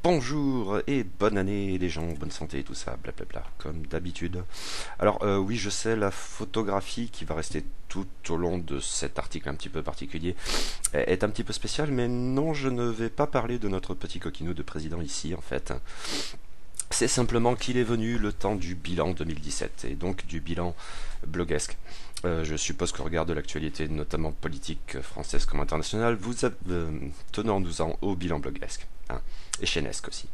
Bonjour et bonne année les gens, bonne santé et tout ça, blablabla, comme d'habitude. Alors oui, je sais, la photographie qui va rester tout au long de cet article un petit peu particulier est un petit peu spéciale, mais non, je ne vais pas parler de notre petit coquinou de président ici en fait. C'est simplement qu'il est venu le temps du bilan 2017 et donc du bilan bloguesque. Je suppose qu'au regard de l'actualité, notamment politique française comme internationale, vous tenons-nous-en au bilan bloguesque, hein, et chainesque aussi.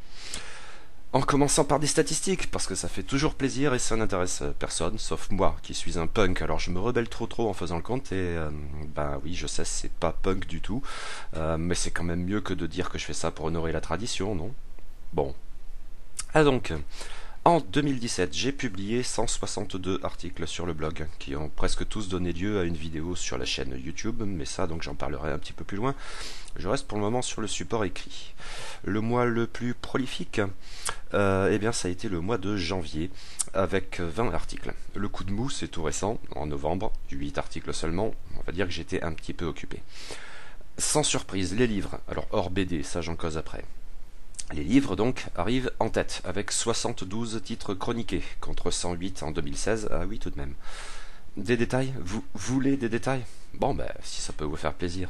En commençant par des statistiques, parce que ça fait toujours plaisir et ça n'intéresse personne, sauf moi qui suis un punk, alors je me rebelle trop en faisant le compte et ben oui, je sais, c'est pas punk du tout, mais c'est quand même mieux que de dire que je fais ça pour honorer la tradition, non? Bon. Ah donc, en 2017, j'ai publié 162 articles sur le blog, qui ont presque tous donné lieu à une vidéo sur la chaîne YouTube, mais ça donc j'en parlerai un petit peu plus loin. Je reste pour le moment sur le support écrit. Le mois le plus prolifique, eh bien ça a été le mois de janvier, avec 20 articles. Le coup de mou, c'est tout récent, en novembre, 8 articles seulement, on va dire que j'étais un petit peu occupé. Sans surprise, les livres, alors hors BD, ça j'en cause après. Les livres, donc, arrivent en tête, avec 72 titres chroniqués, contre 108 en 2016. Ah oui, tout de même. Des détails? Vous voulez des détails? Bon, ben, si ça peut vous faire plaisir.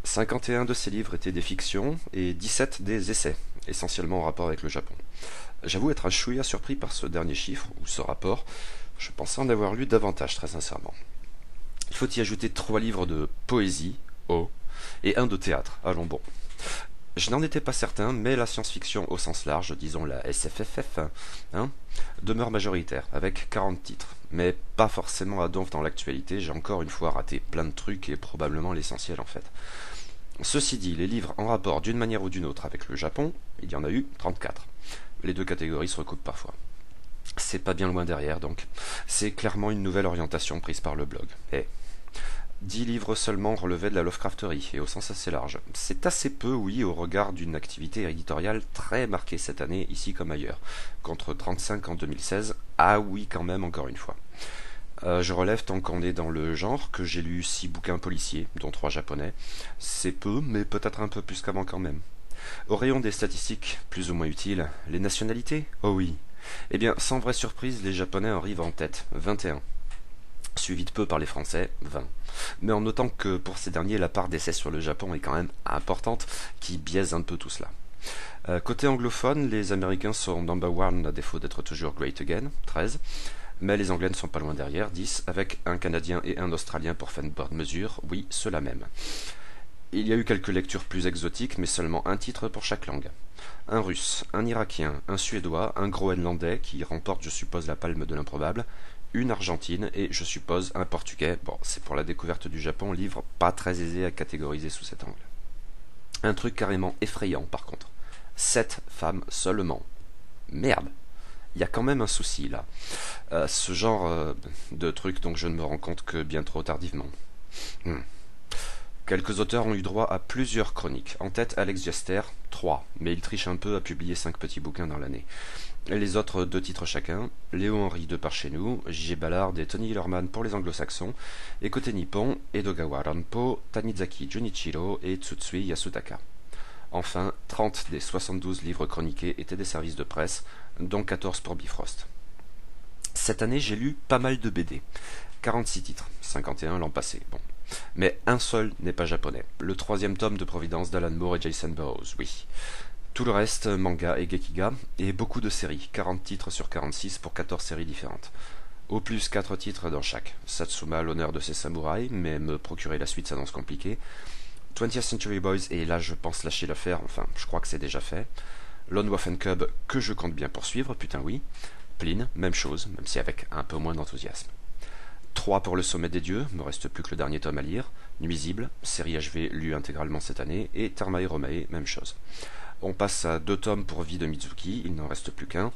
51 de ces livres étaient des fictions et 17 des essais, essentiellement en rapport avec le Japon. J'avoue être un chouïa surpris par ce dernier chiffre, ou ce rapport. Je pensais en avoir lu davantage, très sincèrement. Il faut y ajouter 3 livres de poésie, oh, et un de théâtre. Allons bon. Je n'en étais pas certain, mais la science-fiction au sens large, disons la SFFF, hein, demeure majoritaire, avec 40 titres. Mais pas forcément à donf dans l'actualité, j'ai encore une fois raté plein de trucs et probablement l'essentiel en fait. Ceci dit, les livres en rapport d'une manière ou d'une autre avec le Japon, il y en a eu 34. Les deux catégories se recoupent parfois. C'est pas bien loin derrière donc. C'est clairement une nouvelle orientation prise par le blog. Et 10 livres seulement relevaient de la Lovecrafterie, et au sens assez large. C'est assez peu, oui, au regard d'une activité éditoriale très marquée cette année, ici comme ailleurs, contre 35 en 2016. Ah oui, quand même, encore une fois. Je relève, tant qu'on est dans le genre, que j'ai lu 6 bouquins policiers, dont 3 japonais. C'est peu, mais peut-être un peu plus qu'avant quand même. Au rayon des statistiques, plus ou moins utiles, les nationalités? Oh oui. Eh bien, sans vraie surprise, les japonais arrivent en tête, 21. Suivi de peu par les Français, 20. Mais en notant que pour ces derniers, la part d'essais sur le Japon est quand même importante, qui biaise un peu tout cela. Côté anglophone, les Américains sont number one à défaut d'être toujours great again, 13. Mais les Anglais ne sont pas loin derrière, 10, avec un Canadien et un Australien pour faire une bonne mesure, oui, ceux-là même. Il y a eu quelques lectures plus exotiques, mais seulement un titre pour chaque langue. Un Russe, un Irakien, un Suédois, un Groenlandais, qui remporte, je suppose, la palme de l'improbable, une Argentine et, je suppose, un Portugais. Bon, c'est pour la découverte du Japon, livre pas très aisé à catégoriser sous cet angle. Un truc carrément effrayant, par contre. 7 femmes seulement. Merde! Il y a quand même un souci, là. Ce genre de truc dont je ne me rends compte que bien trop tardivement. Quelques auteurs ont eu droit à plusieurs chroniques. En tête, Alex Jester, 3, mais il triche un peu à publier 5 petits bouquins dans l'année. Les autres 2 titres chacun, Léo Henry de par chez nous, J. Ballard et Tony Hillerman pour les anglo-saxons, et côté nippon, Edogawa Ranpo, Tanizaki Junichiro et Tsutsui Yasutaka. Enfin, 30 des 72 livres chroniqués étaient des services de presse, dont 14 pour Bifrost. Cette année, j'ai lu pas mal de BD. 46 titres, 51 l'an passé, bon. Mais un seul n'est pas japonais. Le 3e tome de Providence d'Alan Moore et Jason Burroughs, oui. Tout le reste, manga et gekiga, et beaucoup de séries, 40 titres sur 46 pour 14 séries différentes. Au plus 4 titres dans chaque. Satsuma, l'honneur de ses samouraïs, mais me procurer la suite s'annonce compliqué. 20th Century Boys, et là je pense lâcher l'affaire, enfin je crois que c'est déjà fait. Lone Wolf and Cub, que je compte bien poursuivre, putain oui. Pline, même chose, même si avec un peu moins d'enthousiasme. 3 pour le sommet des dieux, me reste plus que le dernier tome à lire. Nuisible, série achevée lue intégralement cette année, et Termae Romae, même chose. On passe à 2 tomes pour Vie de Mizuki, il n'en reste plus qu'un.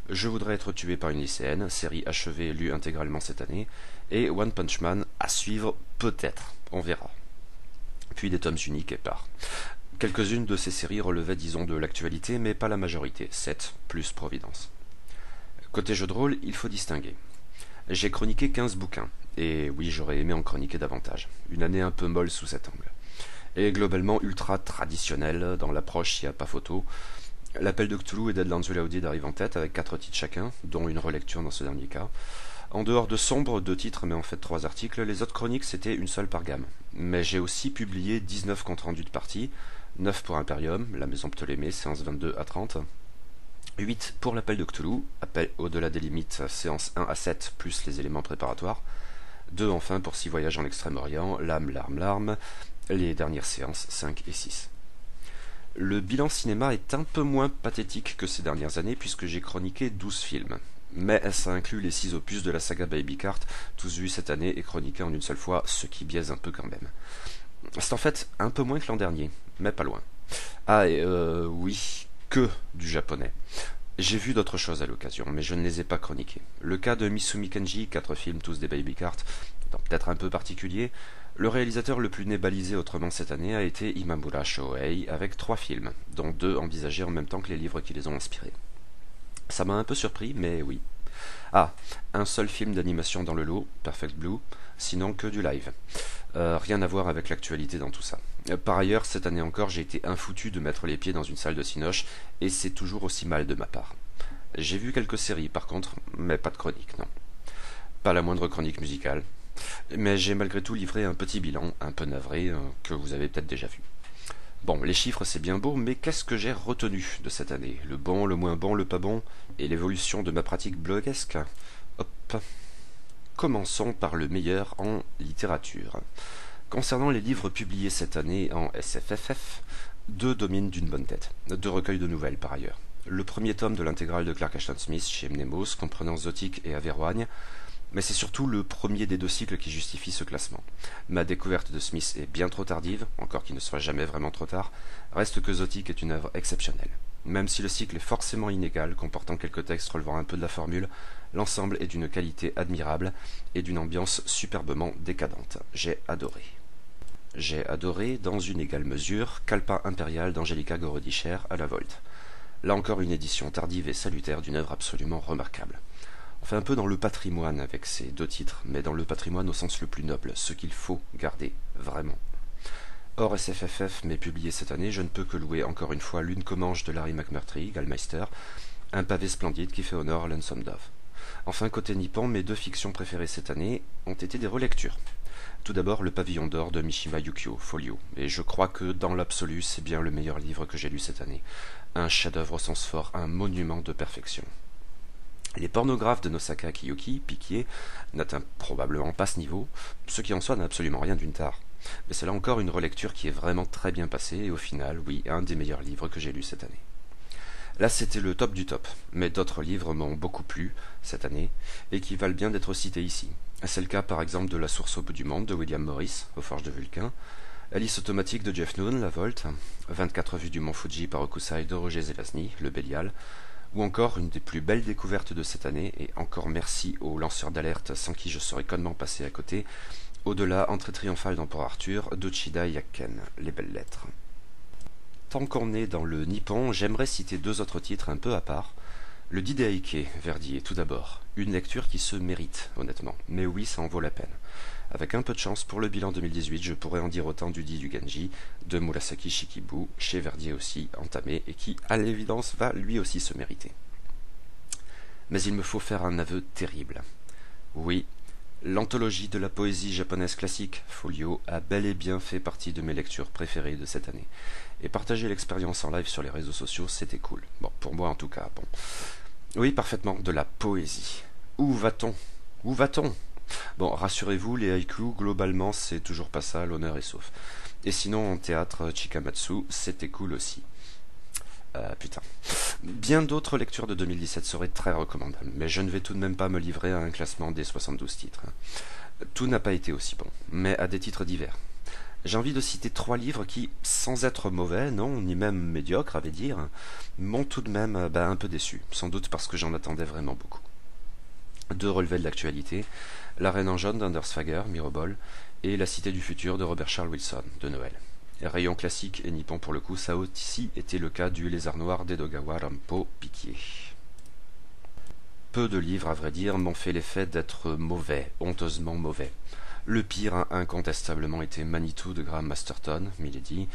Je voudrais être tué par une lycéenne, série achevée lue intégralement cette année. Et One Punch Man, à suivre peut-être, on verra. Puis des tomes uniques et par. Quelques-unes de ces séries relevaient disons de l'actualité, mais pas la majorité, 7 plus Providence. Côté jeu de rôle, il faut distinguer. J'ai chroniqué 15 bouquins, et oui, j'aurais aimé en chroniquer davantage. Une année un peu molle sous cet angle. Et globalement ultra traditionnelle, dans l'approche, il n'y a pas photo. L'Appel de Cthulhu et Deadlands Reloaded arrivent en tête avec 4 titres chacun, dont une relecture dans ce dernier cas. En dehors de Sombre, 2 titres mais en fait 3 articles, les autres chroniques c'était une seule par gamme. Mais j'ai aussi publié 19 comptes rendus de partie, 9 pour Imperium, la maison Ptolémée, séance 22 à 30, 8 pour l'Appel de Cthulhu, appel au-delà des limites, séance 1 à 7 plus les éléments préparatoires, 2 enfin pour 6 voyages en Extrême-Orient, l'âme, l'arme, l'arme, les dernières séances 5 et 6. Le bilan cinéma est un peu moins pathétique que ces dernières années puisque j'ai chroniqué 12 films. Mais ça inclut les 6 opus de la saga Baby Cart, tous vus cette année et chroniqués en une seule fois, ce qui biaise un peu quand même. C'est en fait un peu moins que l'an dernier, mais pas loin. Ah et oui, que du japonais. J'ai vu d'autres choses à l'occasion, mais je ne les ai pas chroniqués. Le cas de Misumi Kenji, 4 films tous des Baby Cart, peut-être un peu particulier. Le réalisateur le plus nébalisé autrement cette année a été Imamura Shohei, avec 3 films, dont 2 envisagés en même temps que les livres qui les ont inspirés. Ça m'a un peu surpris, mais oui. Ah, un seul film d'animation dans le lot, Perfect Blue, sinon que du live. Rien à voir avec l'actualité dans tout ça. Par ailleurs, cette année encore, j'ai été infoutu de mettre les pieds dans une salle de cinoche, et c'est toujours aussi mal de ma part. J'ai vu quelques séries par contre, mais pas de chronique, non. Pas la moindre chronique musicale. Mais j'ai malgré tout livré un petit bilan, un peu navré, que vous avez peut-être déjà vu. Bon, les chiffres c'est bien beau, mais qu'est-ce que j'ai retenu de cette année? Le bon, le moins bon, le pas bon, et l'évolution de ma pratique bloguesque? Hop. Commençons par le meilleur en littérature. Concernant les livres publiés cette année en SFFF, 2 dominent d'une bonne tête. 2 recueils de nouvelles par ailleurs. Le premier tome de l'intégrale de Clark Ashton Smith chez Mnemos, comprenant Zotique et Averroigne, mais c'est surtout le premier des 2 cycles qui justifie ce classement. Ma découverte de Smith est bien trop tardive, encore qu'il ne soit jamais vraiment trop tard, reste que Zotique est une œuvre exceptionnelle. Même si le cycle est forcément inégal, comportant quelques textes relevant un peu de la formule, l'ensemble est d'une qualité admirable et d'une ambiance superbement décadente. J'ai adoré. J'ai adoré, dans une égale mesure, Kalpa impérial d'Angelica Gorodicher à la Volte. Là encore une édition tardive et salutaire d'une œuvre absolument remarquable. Enfin un peu dans le patrimoine avec ces 2 titres, mais dans le patrimoine au sens le plus noble, ce qu'il faut garder, vraiment. Hors SFFF, mais publié cette année, je ne peux que louer encore une fois Lune Comanche de Larry McMurtry, Gallmeister, un pavé splendide qui fait honneur à Lonesome Dove. Enfin, côté nippon, mes 2 fictions préférées cette année ont été des relectures. Tout d'abord, Le Pavillon d'Or de Mishima Yukio, Folio, et je crois que, dans l'absolu, c'est bien le meilleur livre que j'ai lu cette année. Un chef-d'œuvre au sens fort, un monument de perfection. Les pornographes de Nosaka Kiyoki, Piquier, n'atteignent probablement pas ce niveau, ce qui en soi n'a absolument rien d'une tare. Mais c'est là encore une relecture qui est vraiment très bien passée, et au final, oui, un des meilleurs livres que j'ai lus cette année. Là, c'était le top du top, mais d'autres livres m'ont beaucoup plu cette année, et qui valent bien d'être cités ici. C'est le cas par exemple de La Source au bout du monde de William Morris, aux Forges de Vulcain, Alice automatique de Jeff Noon, La Volte, 24 vues du mont Fuji par Okusai de Roger Zelazny, Le Bélial, ou encore une des plus belles découvertes de cette année, et encore merci aux lanceurs d'alerte sans qui je serais connement passé à côté, Au-delà, entrée triomphale dans Port Arthur, d'Ochida Yakken, Les Belles Lettres. Tant qu'on est dans le nippon, j'aimerais citer 2 autres titres un peu à part. Le Didaike, Verdier, tout d'abord. Une lecture qui se mérite, honnêtement. Mais oui, ça en vaut la peine. Avec un peu de chance, pour le bilan 2018, je pourrais en dire autant du Di du Genji, de Murasaki Shikibu, chez Verdier aussi, entamé, et qui, à l'évidence, va lui aussi se mériter. Mais il me faut faire un aveu terrible. Oui, l'anthologie de la poésie japonaise classique, Folio, a bel et bien fait partie de mes lectures préférées de cette année. Et partager l'expérience en live sur les réseaux sociaux, c'était cool. Bon, pour moi en tout cas, bon. Oui, parfaitement, de la poésie. Où va-t-on? Où va-t-on? Bon, rassurez-vous, les haïkus, globalement, c'est toujours pas ça, l'honneur est sauf. Et sinon, en théâtre, Chikamatsu, c'était cool aussi. Putain. Bien d'autres lectures de 2017 seraient très recommandables, mais je ne vais tout de même pas me livrer à un classement des 72 titres. Tout n'a pas été aussi bon, mais à des titres divers. J'ai envie de citer 3 livres qui, sans être mauvais, non, ni même médiocres, à vrai dire, m'ont tout de même un peu déçu, sans doute parce que j'en attendais vraiment beaucoup. 2 relevés de l'actualité, La Reine en jaune d'Anders Fager, Mirobol, et La Cité du futur de Robert Charles Wilson, de Noël. Rayon classique et nippon pour le coup, ça a aussi été le cas du Lézard noir d'Edogawa Rampo Piquier. Peu de livres, à vrai dire, m'ont fait l'effet d'être mauvais, honteusement mauvais. Le pire a incontestablement été Manitou de Graham Masterton, Milady,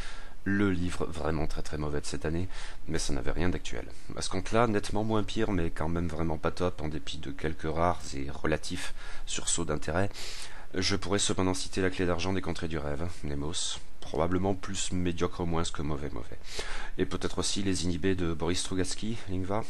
Le livre vraiment très très mauvais de cette année, mais ça n'avait rien d'actuel. À ce compte-là, nettement moins pire, mais quand même vraiment pas top, en dépit de quelques rares et relatifs sursauts d'intérêt. Je pourrais cependant citer La Clé d'Argent des Contrées du Rêve, Nemos, probablement plus médiocre au moins que mauvais mauvais. Et peut-être aussi Les Inhibés de Boris Strugatsky, Lingva.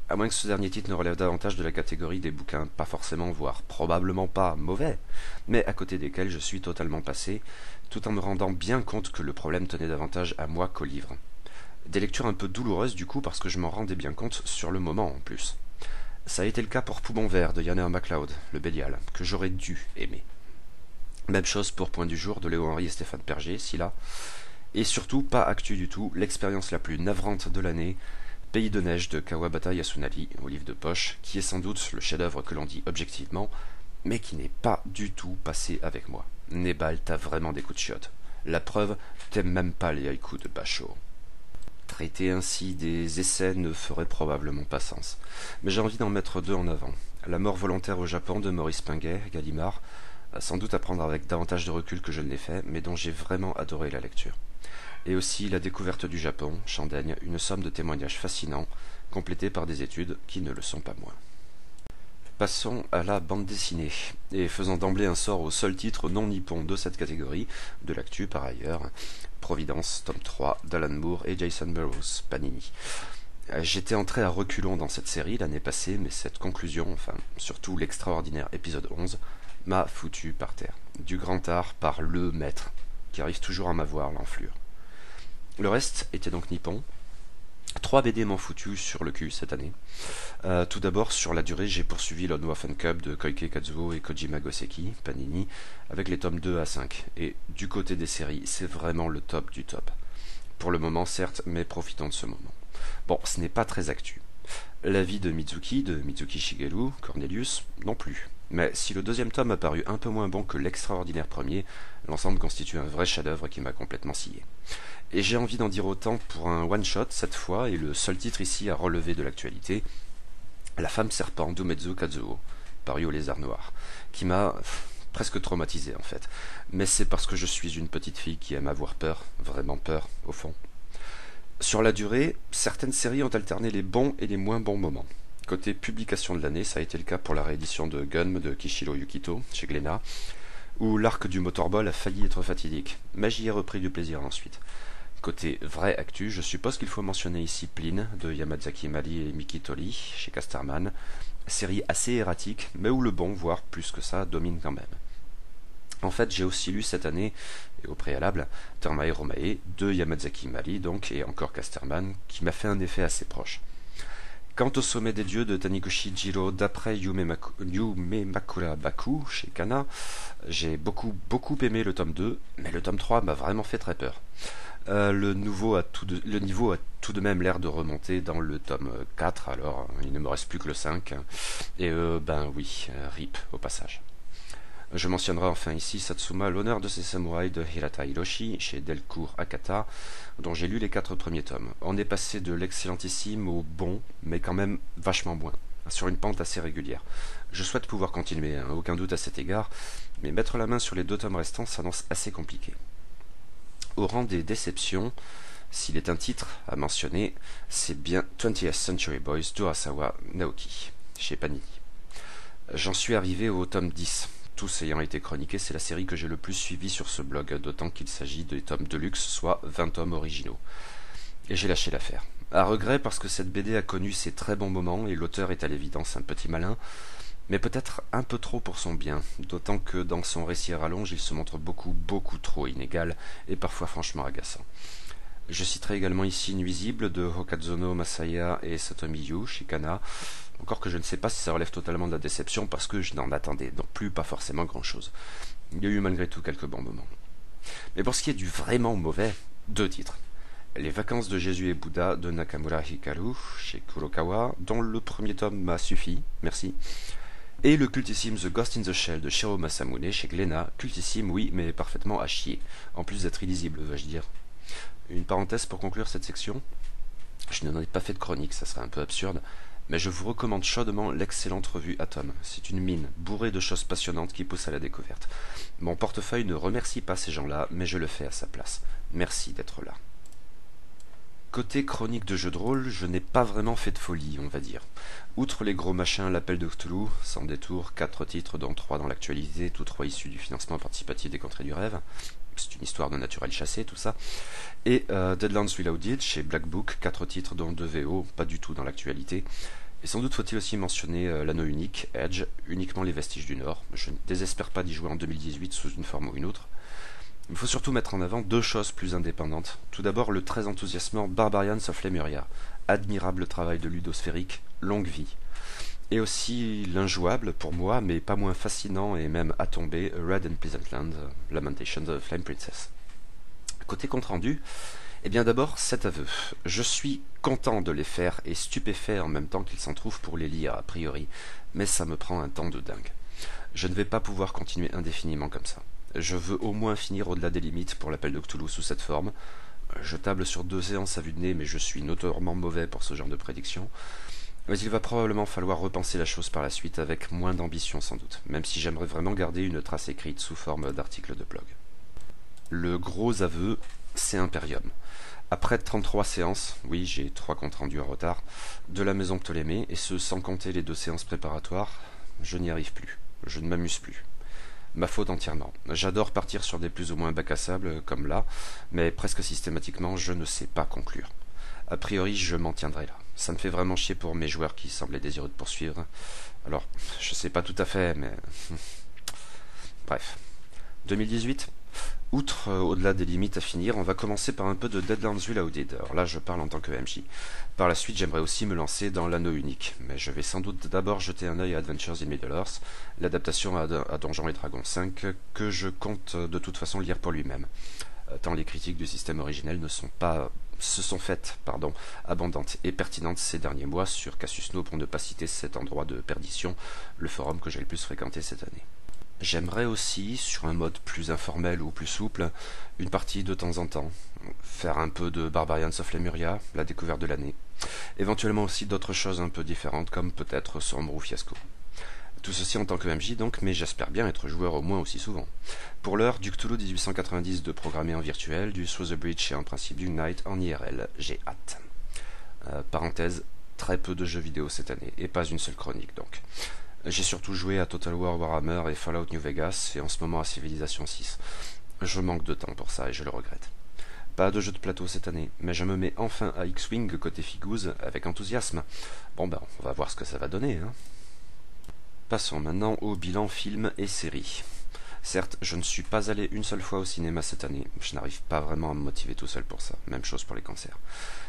À moins que ce dernier titre ne relève davantage de la catégorie des bouquins pas forcément, voire probablement pas mauvais, mais à côté desquels je suis totalement passé, tout en me rendant bien compte que le problème tenait davantage à moi qu'au livre. Des lectures un peu douloureuses du coup parce que je m'en rendais bien compte sur le moment en plus. Ça a été le cas pour Poumon Vert de Yann MacLeod, le Bélial, que j'aurais dû aimer. Même chose pour Point du Jour de Léo Henry et Stéphane Perger, Scylla. Et surtout, pas actu du tout, l'expérience la plus navrante de l'année, Pays de neige de Kawabata Yasunari, au livre de poche, qui est sans doute le chef-d'œuvre que l'on dit objectivement, mais qui n'est pas du tout passé avec moi. Nebal, t'as vraiment des coups de chiotte. La preuve, t'aimes même pas les haïkus de Basho. Traiter ainsi des essais ne ferait probablement pas sens. Mais j'ai envie d'en mettre deux en avant. La mort volontaire au Japon de Maurice Pinguet, Gallimard, sans doute à prendre avec davantage de recul que je ne l'ai fait, mais dont j'ai vraiment adoré la lecture. Et aussi La découverte du Japon, Chandaigne, une somme de témoignages fascinants, complétés par des études qui ne le sont pas moins. Passons à la bande dessinée, et faisant d'emblée un sort au seul titre non nippon de cette catégorie, de l'actu par ailleurs, Providence, tome 3, d'Alan Moore et Jason Burroughs, Panini. J'étais entré à reculons dans cette série l'année passée, mais cette conclusion, enfin surtout l'extraordinaire épisode 11, m'a foutu par terre. Du grand art par le maître, qui arrive toujours à m'avoir l'enflure. Le reste était donc nippon. 3 BD m'ont foutu sur le cul cette année. Tout d'abord, sur la durée, j'ai poursuivi Lone Waffen Cup de Koike Kazuo et Kojima Goseki, Panini, avec les tomes 2 à 5. Et du côté des séries, c'est vraiment le top du top. Pour le moment, certes, mais profitons de ce moment. Bon, ce n'est pas très actu. La vie de Mizuki Shigeru, Cornelius, non plus. Mais si le deuxième tome a paru un peu moins bon que l'extraordinaire premier, l'ensemble constitue un vrai chef-d'œuvre qui m'a complètement scié. Et j'ai envie d'en dire autant pour un one-shot cette fois, et le seul titre ici à relever de l'actualité, La femme serpent d'Umezu Kazuo, paru au Lézard Noir, qui m'a presque traumatisé en fait. Mais c'est parce que je suis une petite fille qui aime avoir peur, vraiment peur, au fond. Sur la durée, certaines séries ont alterné les bons et les moins bons moments. Côté publication de l'année, ça a été le cas pour la réédition de Gunm de Kishiro Yukito, chez Glénat, où l'arc du motorball a failli être fatidique, mais j'y ai repris du plaisir ensuite. Côté vrai actu, je suppose qu'il faut mentionner ici Pline de Yamazaki Mali et Miki Tori chez Casterman, série assez erratique, mais où le bon, voire plus que ça, domine quand même. En fait, j'ai aussi lu cette année, et au préalable, Termae Romae de Yamazaki Mali, donc, et encore Casterman, qui m'a fait un effet assez proche. Quant au sommet des dieux de Taniguchi Jiro d'après Yume Makura Baku chez Kana, j'ai beaucoup aimé le tome 2, mais le tome 3 m'a vraiment fait très peur. Le niveau a tout de même l'air de remonter dans le tome 4, alors il ne me reste plus que le 5, et rip au passage. Je mentionnerai enfin ici Satsuma, l'honneur de ces samouraïs de Hirata Hiroshi, chez Delcourt Akata, dont j'ai lu les 4 premiers tomes. On est passé de l'excellentissime au bon, mais quand même vachement moins, sur une pente assez régulière. Je souhaite pouvoir continuer, aucun doute à cet égard, mais mettre la main sur les 2 tomes restants s'annonce assez compliqué. Au rang des déceptions, s'il est un titre à mentionner, c'est bien 20th Century Boys d'Urasawa Naoki, chez Panini. J'en suis arrivé au tome 10. Tous ayant été chroniqués, c'est la série que j'ai le plus suivie sur ce blog, d'autant qu'il s'agit des tomes de luxe, soit 20 tomes originaux. Et j'ai lâché l'affaire. À regret parce que cette BD a connu ses très bons moments et l'auteur est à l'évidence un petit malin, mais peut-être un peu trop pour son bien, d'autant que dans son récit à rallonge, il se montre beaucoup trop inégal et parfois franchement agaçant. Je citerai également ici Nuisible de Hokazono Masaya et Satomi Yu chez Kana, encore que je ne sais pas si ça relève totalement de la déception parce que je n'en attendais non plus pas forcément grand-chose. Il y a eu malgré tout quelques bons moments. Mais pour ce qui est du vraiment mauvais, 2 titres. Les vacances de Jésus et Bouddha de Nakamura Hikaru chez Kurokawa, dont le premier tome m'a suffi, merci. Et le cultissime The Ghost in the Shell de Shiro Masamune chez Glénat, cultissime oui, mais parfaitement à chier, en plus d'être illisible, vais-je dire. Une parenthèse pour conclure cette section. Je n'en ai pas fait de chronique, ça serait un peu absurde, mais je vous recommande chaudement l'excellente revue Atom. C'est une mine, bourrée de choses passionnantes qui poussent à la découverte. Mon portefeuille ne remercie pas ces gens-là, mais je le fais à sa place. Merci d'être là. Côté chronique de jeux de rôle, je n'ai pas vraiment fait de folie, on va dire. Outre les gros machins, l'appel de Cthulhu, sans détour, 4 titres dont 3 dans l'actualité, tous 3 issus du financement participatif des Contrées du Rêve. C'est une histoire de naturel chassé, tout ça. Et Deadlands Reloaded chez Black Book, 4 titres dont 2 VO, pas du tout dans l'actualité. Et sans doute faut-il aussi mentionner l'anneau unique, Edge, uniquement les vestiges du Nord. Je ne désespère pas d'y jouer en 2018 sous une forme ou une autre. Il faut surtout mettre en avant 2 choses plus indépendantes. Tout d'abord, le très enthousiasmant Barbarians of Lemuria. Admirable travail de ludosphérique, longue vie. Et aussi l'injouable, pour moi, mais pas moins fascinant et même à tomber, Red and Pleasant Land, Lamentations of Flame Princess. Côté compte rendu, eh bien d'abord, cet aveu. Je suis content de les faire et stupéfait en même temps qu'il s'en trouve pour les lire, a priori, mais ça me prend un temps de dingue. Je ne vais pas pouvoir continuer indéfiniment comme ça. Je veux au moins finir au-delà des limites pour l'appel de Cthulhu sous cette forme. Je table sur 2 séances à vue de nez, mais je suis notoirement mauvais pour ce genre de prédiction. Mais il va probablement falloir repenser la chose par la suite avec moins d'ambition sans doute, même si j'aimerais vraiment garder une trace écrite sous forme d'article de blog. Le gros aveu, c'est Imperium. Après 33 séances, oui j'ai 3 comptes rendus en retard, de la maison Ptolémée, et ce sans compter les 2 séances préparatoires, je n'y arrive plus, je ne m'amuse plus. Ma faute entièrement. J'adore partir sur des plus ou moins bacs à sable, comme là, mais presque systématiquement je ne sais pas conclure. A priori je m'en tiendrai là. Ça me fait vraiment chier pour mes joueurs qui semblaient désireux de poursuivre. Alors, je sais pas tout à fait, mais... Bref. 2018 ? Outre au-delà des limites à finir, on va commencer par un peu de Deadlands Reloaded. Alors là, je parle en tant que MJ. Par la suite, j'aimerais aussi me lancer dans l'anneau unique, mais je vais sans doute d'abord jeter un œil à Adventures in Middle-earth, l'adaptation à Donjons et Dragons 5, que je compte de toute façon lire pour lui-même. Tant les critiques du système originel se sont faites abondantes et pertinentes ces derniers mois sur Casus No pour ne pas citer cet endroit de perdition, le forum que j'ai le plus fréquenté cette année. J'aimerais aussi, sur un mode plus informel ou plus souple, une partie de temps en temps, faire un peu de Barbarians of Lemuria, la découverte de l'année, éventuellement aussi d'autres choses un peu différentes comme peut-être Sombre ou Fiasco. Tout ceci en tant que MJ donc, mais j'espère bien être joueur au moins aussi souvent. Pour l'heure, du Cthulhu 1890 de programmer en virtuel, du Through the Breach et en principe du Night en IRL, j'ai hâte. Parenthèse, très peu de jeux vidéo cette année, et pas une seule chronique donc. J'ai surtout joué à Total War Warhammer et Fallout New Vegas, et en ce moment à Civilization 6. Je manque de temps pour ça et je le regrette. Pas de jeu de plateau cette année, mais je me mets enfin à X-Wing côté Figouze avec enthousiasme. Bon ben, on va voir ce que ça va donner, hein. Passons maintenant au bilan film et série. Certes, je ne suis pas allé une seule fois au cinéma cette année, je n'arrive pas vraiment à me motiver tout seul pour ça, même chose pour les concerts.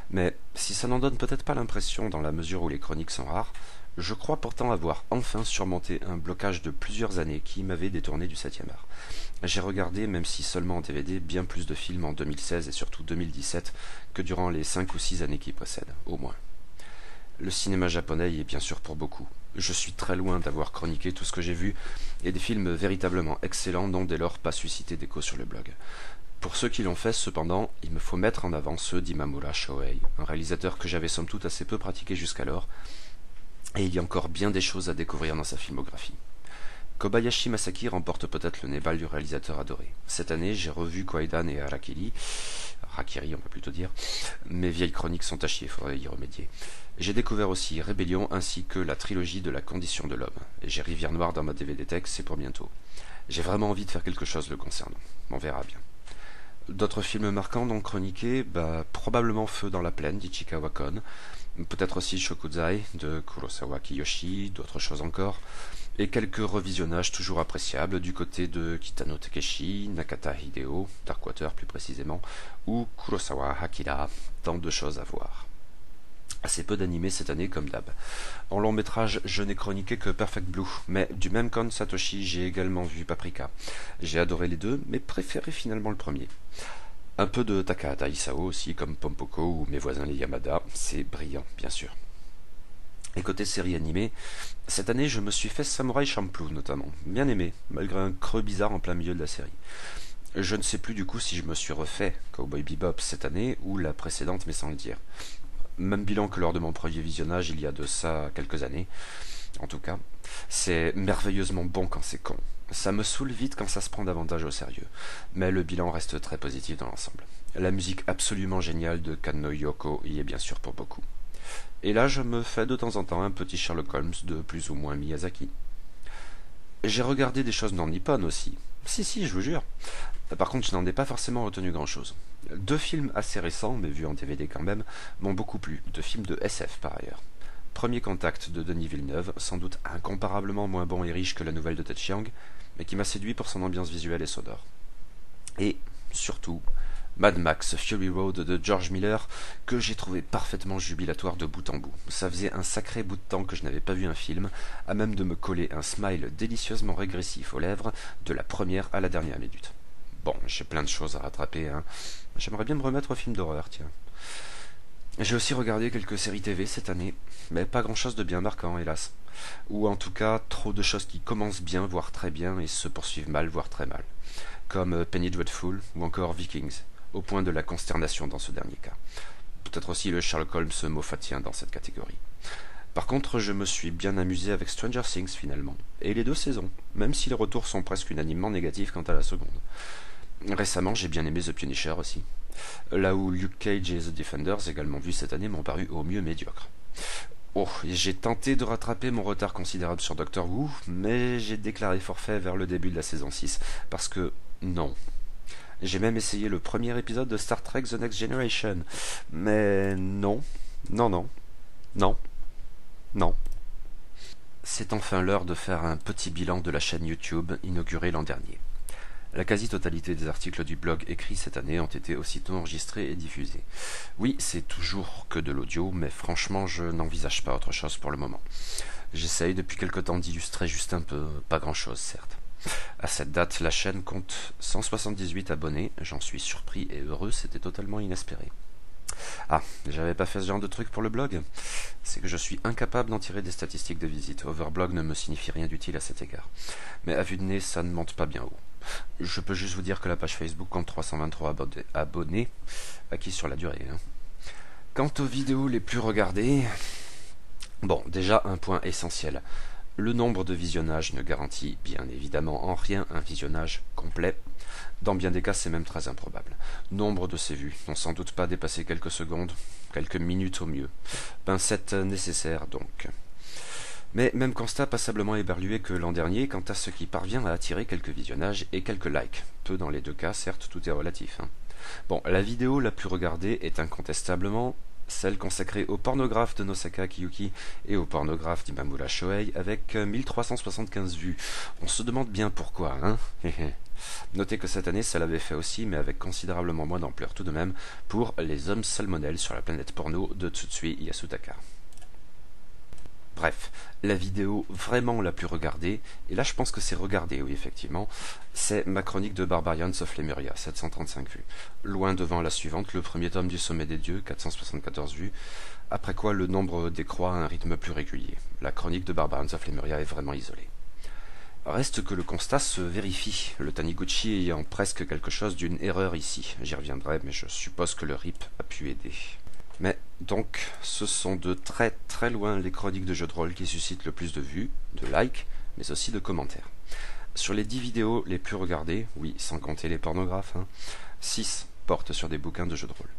Mais si ça n'en donne peut-être pas l'impression dans la mesure où les chroniques sont rares, je crois pourtant avoir enfin surmonté un blocage de plusieurs années qui m'avait détourné du 7e art. J'ai regardé, même si seulement en DVD, bien plus de films en 2016 et surtout 2017 que durant les 5 ou 6 années qui précèdent, au moins. Le cinéma japonais y est bien sûr pour beaucoup. Je suis très loin d'avoir chroniqué tout ce que j'ai vu, et des films véritablement excellents n'ont dès lors pas suscité d'écho sur le blog. Pour ceux qui l'ont fait, cependant, il me faut mettre en avant ceux d'Imamura Shohei, un réalisateur que j'avais somme toute assez peu pratiqué jusqu'alors, et il y a encore bien des choses à découvrir dans sa filmographie. Kobayashi Masaki remporte peut-être le Nébal du réalisateur adoré. Cette année, j'ai revu Kwaidan et Harakiri, on va plutôt dire. Mes vieilles chroniques sont à chier, faudrait y remédier. J'ai découvert aussi Rébellion ainsi que la trilogie de la condition de l'homme. Et j'ai Rivière Noire dans ma DVD Tech, c'est pour bientôt. J'ai vraiment envie de faire quelque chose le concernant. On verra bien. D'autres films marquants donc chroniqués, probablement Feu dans la plaine d'Ichikawa Kon, peut-être aussi Shokuzai de Kurosawa Kiyoshi, d'autres choses encore, et quelques revisionnages toujours appréciables du côté de Kitano Takeshi, Nakata Hideo, Darkwater plus précisément, ou Kurosawa Akira, tant de choses à voir. Assez peu d'animés cette année comme d'hab. En long métrage, je n'ai chroniqué que Perfect Blue, mais du même Kon Satoshi, j'ai également vu Paprika. J'ai adoré les deux, mais préféré finalement le premier. Un peu de Takahata Isao aussi, comme Pompoko ou Mes voisins les Yamada, c'est brillant, bien sûr. Et côté série animée, cette année je me suis fait Samurai Champloo notamment, bien aimé, malgré un creux bizarre en plein milieu de la série. Je ne sais plus du coup si je me suis refait Cowboy Bebop cette année ou la précédente, mais sans le dire. Même bilan que lors de mon premier visionnage il y a de ça quelques années. en tout cas. C'est merveilleusement bon quand c'est con. Ça me saoule vite quand ça se prend davantage au sérieux. Mais le bilan reste très positif dans l'ensemble. La musique absolument géniale de Kanno Yoko y est bien sûr pour beaucoup. Et là, je me fais de temps en temps un petit Sherlock Holmes de plus ou moins Miyazaki. J'ai regardé des choses non nippones aussi. Si, je vous jure. Par contre, je n'en ai pas forcément retenu grand-chose. Deux films assez récents, mais vus en DVD quand même, m'ont beaucoup plu. Deux films de SF par ailleurs. Premier Contact de Denis Villeneuve, sans doute incomparablement moins bon et riche que la nouvelle de Ted Chiang, mais qui m'a séduit pour son ambiance visuelle et sonore. Et, surtout, Mad Max Fury Road de George Miller, que j'ai trouvé parfaitement jubilatoire de bout en bout. Ça faisait un sacré bout de temps que je n'avais pas vu un film, à même de me coller un smile délicieusement régressif aux lèvres, de la première à la dernière minute. Bon, j'ai plein de choses à rattraper, hein. J'aimerais bien me remettre au film d'horreur, tiens. J'ai aussi regardé quelques séries TV cette année, mais pas grand-chose de bien marquant, hélas. Ou en tout cas, trop de choses qui commencent bien, voire très bien, et se poursuivent mal, voire très mal. Comme Penny Dreadful, ou encore Vikings, au point de la consternation dans ce dernier cas. Peut-être aussi le Sherlock Holmes moffatien dans cette catégorie. Par contre, je me suis bien amusé avec Stranger Things finalement, et les deux saisons, même si les retours sont presque unanimement négatifs quant à la seconde. Récemment, j'ai bien aimé The Punisher aussi, là où Luke Cage et The Defenders, également vus cette année, m'ont paru au mieux médiocres. Oh, j'ai tenté de rattraper mon retard considérable sur Doctor Who, mais j'ai déclaré forfait vers le début de la saison 6, parce que non. J'ai même essayé le premier épisode de Star Trek The Next Generation, mais non, non, non, non. C'est enfin l'heure de faire un petit bilan de la chaîne YouTube inaugurée l'an dernier. La quasi-totalité des articles du blog écrits cette année ont été aussitôt enregistrés et diffusés. Oui, c'est toujours que de l'audio, mais franchement, je n'envisage pas autre chose pour le moment. J'essaye depuis quelque temps d'illustrer juste un peu, pas grand-chose certes. À cette date, la chaîne compte 178 abonnés, j'en suis surpris et heureux, c'était totalement inespéré. Ah, j'avais pas fait ce genre de truc pour le blog. C'est que je suis incapable d'en tirer des statistiques de visite. Overblog ne me signifie rien d'utile à cet égard. Mais à vue de nez, ça ne monte pas bien haut. Je peux juste vous dire que la page Facebook compte 323 abonnés, acquis sur la durée. Quant aux vidéos les plus regardées... Bon, déjà un point essentiel. Le nombre de visionnages ne garantit bien évidemment en rien un visionnage complet. Dans bien des cas, c'est même très improbable. Nombre de ces vues n'ont sans doute pas dépassé quelques secondes, quelques minutes au mieux. Pincette nécessaire donc. Mais même constat passablement éberlué que l'an dernier quant à ce qui parvient à attirer quelques visionnages et quelques likes. Peu dans les deux cas, certes, tout est relatif. Bon, la vidéo la plus regardée est incontestablement celle consacrée au pornographe de Nosaka Kiyuki et au pornographe d'Imamura Shohei avec 1375 vues. On se demande bien pourquoi, hein. Notez que cette année, ça l'avait fait aussi, mais avec considérablement moins d'ampleur tout de même, pour Les hommes salmonelles sur la planète porno de Tsutsui Yasutaka. Bref, la vidéo vraiment la plus regardée, et là je pense que c'est regardé, oui effectivement, c'est ma chronique de Barbarians of Lemuria, 735 vues. Loin devant la suivante, le premier tome du Sommet des Dieux, 474 vues, après quoi le nombre décroît à un rythme plus régulier. La chronique de Barbarians of Lemuria est vraiment isolée. Reste que le constat se vérifie, le Taniguchi ayant presque quelque chose d'une erreur ici. J'y reviendrai, mais je suppose que le RIP a pu aider. Mais donc, ce sont de très très loin les chroniques de jeux de rôle qui suscitent le plus de vues, de likes, mais aussi de commentaires. Sur les 10 vidéos les plus regardées, oui, sans compter les pornographes, 6 portent sur des bouquins de jeux de rôle.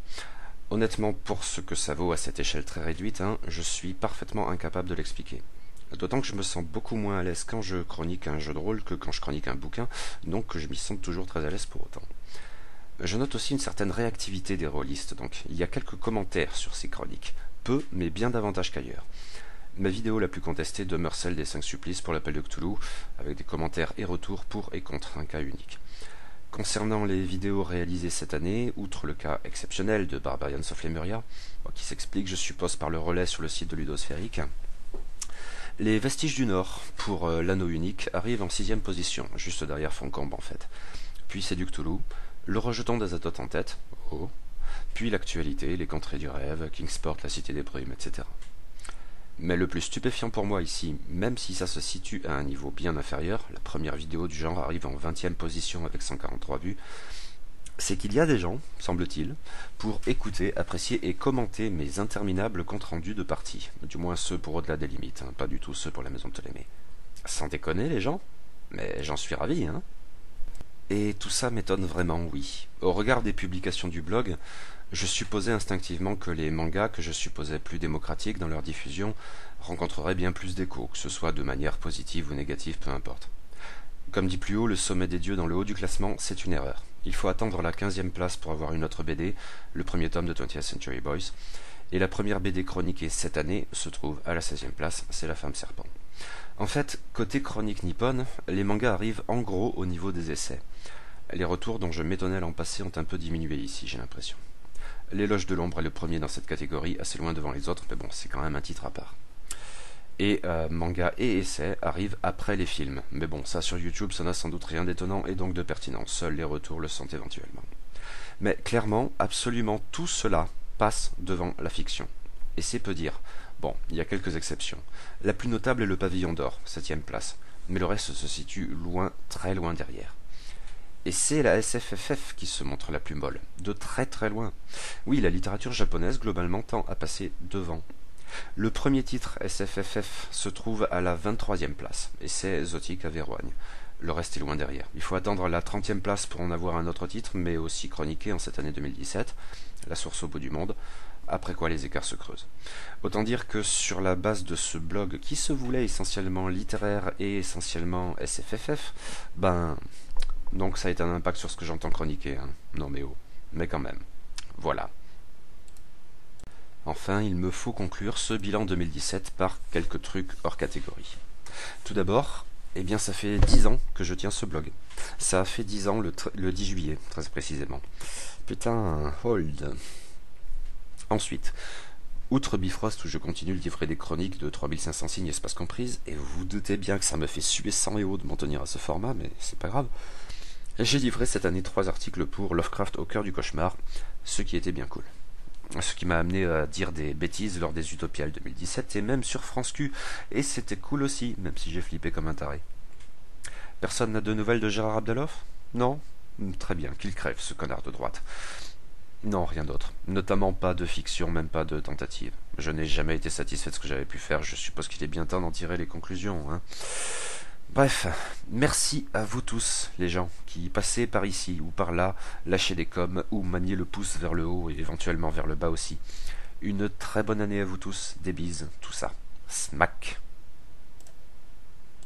Honnêtement, pour ce que ça vaut à cette échelle très réduite, je suis parfaitement incapable de l'expliquer. D'autant que je me sens beaucoup moins à l'aise quand je chronique un jeu de rôle que quand je chronique un bouquin, donc je m'y sens toujours très à l'aise pour autant. Je note aussi une certaine réactivité des rôlistes, donc il y a quelques commentaires sur ces chroniques, peu mais bien davantage qu'ailleurs. Ma vidéo la plus contestée demeure celle des 5 supplices pour l'appel de Cthulhu, avec des commentaires et retours pour et contre, un cas unique. Concernant les vidéos réalisées cette année, outre le cas exceptionnel de Barbarians of Lemuria, qui s'explique je suppose par le relais sur le site de Ludosphérique, les Vestiges du Nord pour l'anneau unique arrivent en 6ème position, juste derrière Foncombe en fait. Puis c'est du Cthulhu, le rejeton d'Azathoth en tête, oh, puis l'actualité, les contrées du rêve, Kingsport, la cité des brumes, etc. Mais le plus stupéfiant pour moi ici, même si ça se situe à un niveau bien inférieur, la première vidéo du genre arrive en 20ème position avec 143 vues, C'est qu'il y a des gens, semble-t-il, pour écouter, apprécier et commenter mes interminables comptes rendus de parties. Du moins ceux pour au-delà des limites, hein, pas du tout ceux pour la maison de Ptolémée. Sans déconner les gens? Mais j'en suis ravi, hein. Et tout ça m'étonne vraiment, oui. Au regard des publications du blog, je supposais instinctivement que les mangas, que je supposais plus démocratiques dans leur diffusion, rencontreraient bien plus d'écho, que ce soit de manière positive ou négative, peu importe. Comme dit plus haut, le sommet des dieux dans le haut du classement, c'est une erreur. Il faut attendre la 15e place pour avoir une autre BD, le premier tome de 20th Century Boys, et la première BD chroniquée cette année se trouve à la 16e place, c'est La Femme Serpent. En fait, côté chronique nippone, les mangas arrivent en gros au niveau des essais. Les retours dont je m'étonnais l'an passé ont un peu diminué ici, j'ai l'impression. L'Éloge de l'ombre est le premier dans cette catégorie, assez loin devant les autres, mais bon, c'est quand même un titre à part. Et manga et essais arrivent après les films. Mais bon, ça sur YouTube, ça n'a sans doute rien d'étonnant et donc de pertinent. Seuls les retours le sont éventuellement. Mais clairement, absolument tout cela passe devant la fiction. Et c'est peu dire. Bon, il y a quelques exceptions. La plus notable est le Pavillon d'Or, 7ème place. Mais le reste se situe loin, très loin derrière. Et c'est la SFFF qui se montre la plus molle, de très très loin. Oui, la littérature japonaise globalement tend à passer devant. Le premier titre SFFF se trouve à la 23e place, et c'est Zotique à Verroigne. Le reste est loin derrière. Il faut attendre la 30e place pour en avoir un autre titre, mais aussi chroniqué en cette année 2017, La Source au bout du monde, après quoi les écarts se creusent. Autant dire que sur la base de ce blog qui se voulait essentiellement littéraire et essentiellement SFFF, donc ça a été un impact sur ce que j'entends chroniquer, hein. Non mais oh, mais quand même. Voilà. Enfin, il me faut conclure ce bilan 2017 par quelques trucs hors catégorie. Tout d'abord, eh bien ça fait 10 ans que je tiens ce blog. Ça a fait 10 ans le 10 juillet, très précisément. Putain, hold. Ensuite, outre Bifrost où je continue de livrer des chroniques de 3500 signes espace comprise, et vous vous doutez bien que ça me fait suer sang et eau de m'en tenir à ce format, mais c'est pas grave. J'ai livré cette année 3 articles pour Lovecraft au cœur du cauchemar, ce qui était bien cool. Ce qui m'a amené à dire des bêtises lors des Utopiales 2017 et même sur France Q, et c'était cool aussi, même si j'ai flippé comme un taré. Personne n'a de nouvelles de Gérard Abdaloff? Non? Très bien, qu'il crève, ce connard de droite. Non, rien d'autre. Notamment pas de fiction, même pas de tentative. Je n'ai jamais été satisfait de ce que j'avais pu faire, je suppose qu'il est bien temps d'en tirer les conclusions, hein. Bref, merci à vous tous, les gens, qui passez par ici ou par là, lâchez des coms ou maniez le pouce vers le haut et éventuellement vers le bas aussi. Une très bonne année à vous tous, des bises, tout ça. Smack.